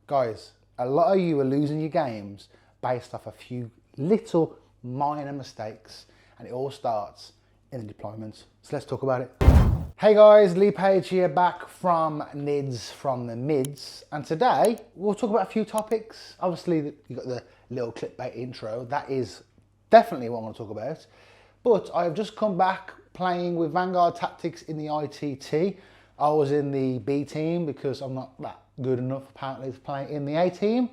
Guys, a lot of you are losing your games based off a few little minor mistakes, and it all starts in the deployment. So let's talk about it. Hey guys, Lee Page here, back from Nids from the Mids, and today we'll talk about a few topics. Obviously, you got the little clickbait intro. That is definitely what I want to talk about. But I've just come back playing with Vanguard Tactics in the ITT. I was in the B team because I'm not that good enough apparently to play in the A team.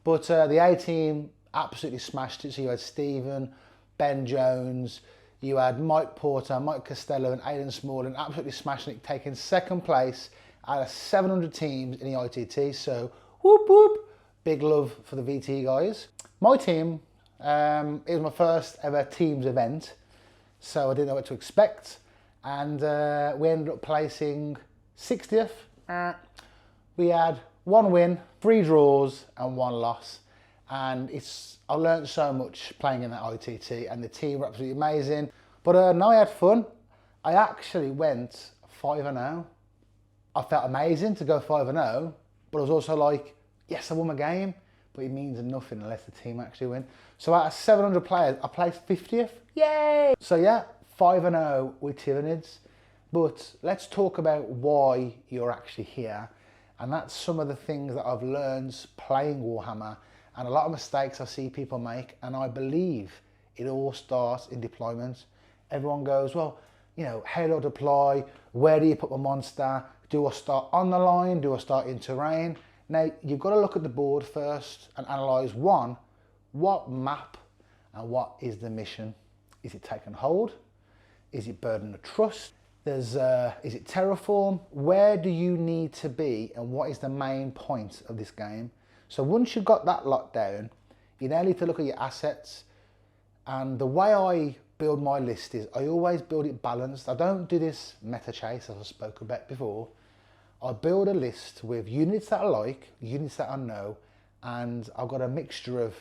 But the A team absolutely smashed it. So you had Stephen, Ben Jones, you had Mike Porter, Mike Costello and Aidan Smalling absolutely smashing it, taking second place out of 700 teams in the ITT. So whoop whoop, big love for the VT guys. My team, it was my first ever teams event, so I didn't know what to expect. And we ended up placing 60th. We had 1 win, 3 draws and 1 loss. And I learned so much playing in that ITT, and the team were absolutely amazing. But no, I had fun. I actually went 5-0. I felt amazing to go 5-0, but I was also like, yes, I won my game, but it means nothing unless the team actually win. So out of 700 players, I placed 50th. Yay! So yeah, 5-0 with Tyranids. But let's talk about why you're actually here. And that's some of the things that I've learned playing Warhammer and a lot of mistakes I see people make. And I believe it all starts in deployment. Everyone goes, well, you know, how do I deploy? Where do you put my monster? Do I start on the line? Do I start in terrain? Now, you've got to look at the board first and analyse, one, what map and what is the mission? Is it take and hold? Is it burden of trust? Is it terraform? Where do you need to be and what is the main point of this game? So once you've got that locked down, you now need to look at your assets. And the way I build my list is I always build it balanced. I don't do this meta chase as I spoke about before. I build a list with units that I like, units that I know, and I've got a mixture of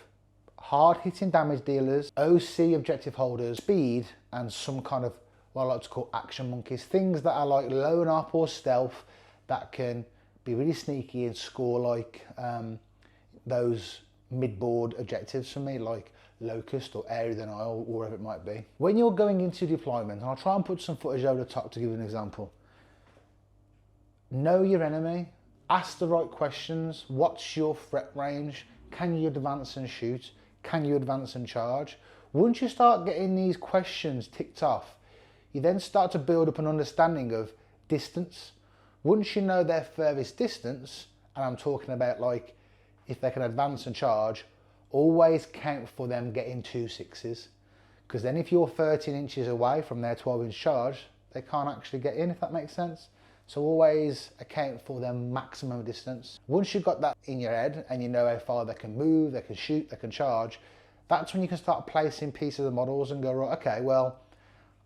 hard hitting damage dealers, OC objective holders, speed, and some kind of what I like to call action monkeys, things that are like lone up or stealth that can be really sneaky and score like those mid-board objectives for me, like Locust or Area Denial or whatever it might be. When you're going into deployment, and I'll try and put some footage over the top to give you an example, know your enemy, ask the right questions. What's your threat range? Can you advance and shoot? Can you advance and charge? Once you start getting these questions ticked off, you then start to build up an understanding of distance. Once you know their furthest distance, and I'm talking about like if they can advance and charge, always count for them getting 2 6s. Because then if you're 13 inches away from their 12-inch charge, they can't actually get in, if that makes sense. So always account for their maximum distance. Once you've got that in your head and you know how far they can move, they can shoot, they can charge, that's when you can start placing pieces of models and go, right, okay, well,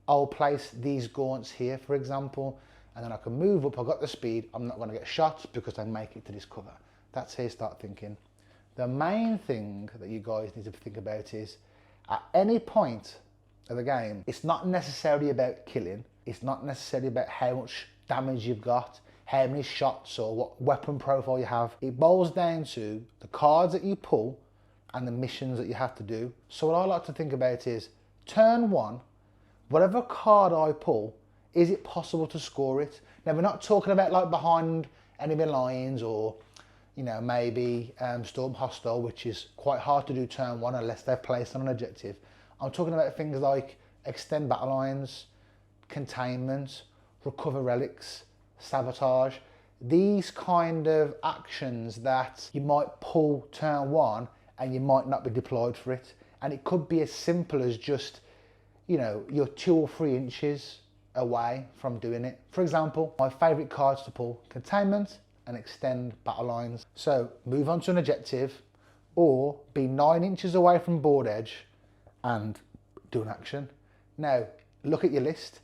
I'll place these gaunts here, for example, and then I can move up. I've got the speed. I'm not going to get shot because they make it to this cover. That's how you start thinking. The main thing that you guys need to think about is at any point of the game, it's not necessarily about killing. It's not necessarily about how much damage you've got, how many shots or what weapon profile you have. It boils down to the cards that you pull and the missions that you have to do. So what I like to think about is turn 1, whatever card I pull, is it possible to score it? Now, we're not talking about like behind enemy lines or, you know, maybe storm hostile, which is quite hard to do turn 1 unless they're placed on an objective. I'm talking about things like extend battle lines, containment, recover relics, sabotage. These kind of actions that you might pull turn 1 and you might not be deployed for it. And it could be as simple as just, you know, you're 2 or 3 inches away from doing it. For example, my favourite cards to pull, containment and extend battle lines. So move on to an objective or be 9 inches away from board edge and do an action. Now, look at your list.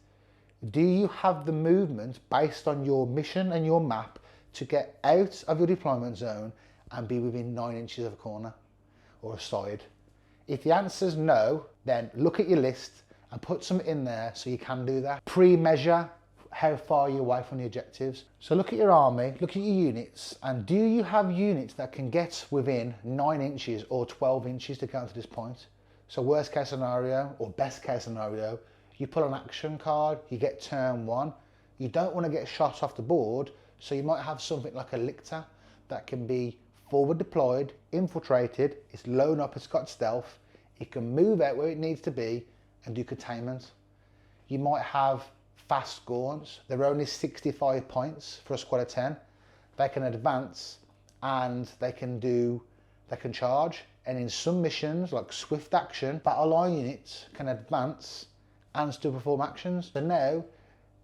Do you have the movement based on your mission and your map to get out of your deployment zone and be within 9 inches of a corner or a side? If the answer is no, then look at your list and put some in there so you can do that. Pre-measure how far you're away from the objectives. So look at your army, look at your units, and do you have units that can get within 9 inches or 12 inches to get to this point? So worst case scenario or best case scenario, you pull an action card, you get turn 1. You don't want to get shot off the board, so you might have something like a lictor that can be forward deployed, infiltrated, it's low up, it's got stealth, it can move out where it needs to be and do containment. You might have fast gaunts, they're only 65 points for a squad of 10. They can advance and they can charge, and in some missions like swift action, battle line units can advance and still perform actions. So now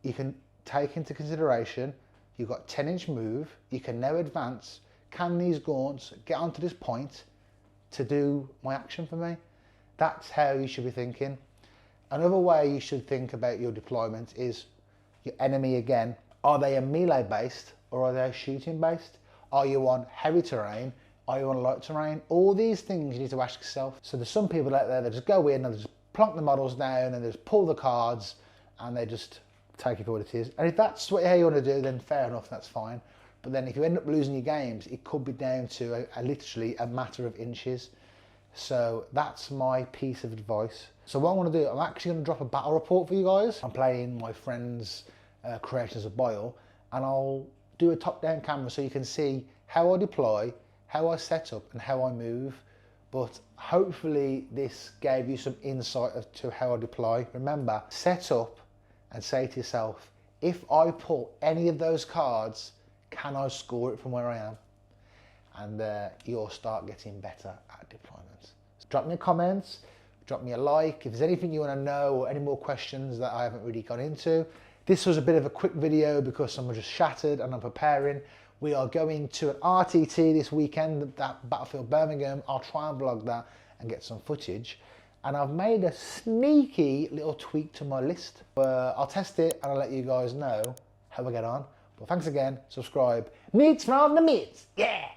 you can take into consideration, you've got 10-inch move, you can now advance. Can these gaunts get onto this point to do my action for me? That's how you should be thinking. Another way you should think about your deployment is your enemy again. Are they a melee based or are they shooting based? Are you on heavy terrain? Are you on light terrain? All these things you need to ask yourself. So there's some people out there that just go in and they just plonk the models down and they just pull the cards and they just take it for what it is. And if that's how you want to do, then fair enough, that's fine. But then if you end up losing your games, it could be down to literally a matter of inches. So that's my piece of advice. So what I want to do, I'm actually going to drop a battle report for you guys. I'm playing my friend's Creations of Bile, and I'll do a top-down camera so you can see how I deploy, how I set up, and how I move. But hopefully this gave you some insight as to how I deploy. Remember, set up and say to yourself, if I pull any of those cards, can I score it from where I am? And you'll start getting better at deployments. So drop me a comment, drop me a like. If there's anything you want to know or any more questions that I haven't really gone into. This was a bit of a quick video because I'm just shattered and I'm preparing. We are going to an RTT this weekend, that Battlefield Birmingham. I'll try and vlog that and get some footage. And I've made a sneaky little tweak to my list. I'll test it and I'll let you guys know how I get on. But thanks again, subscribe. Nids from the Nids, yeah!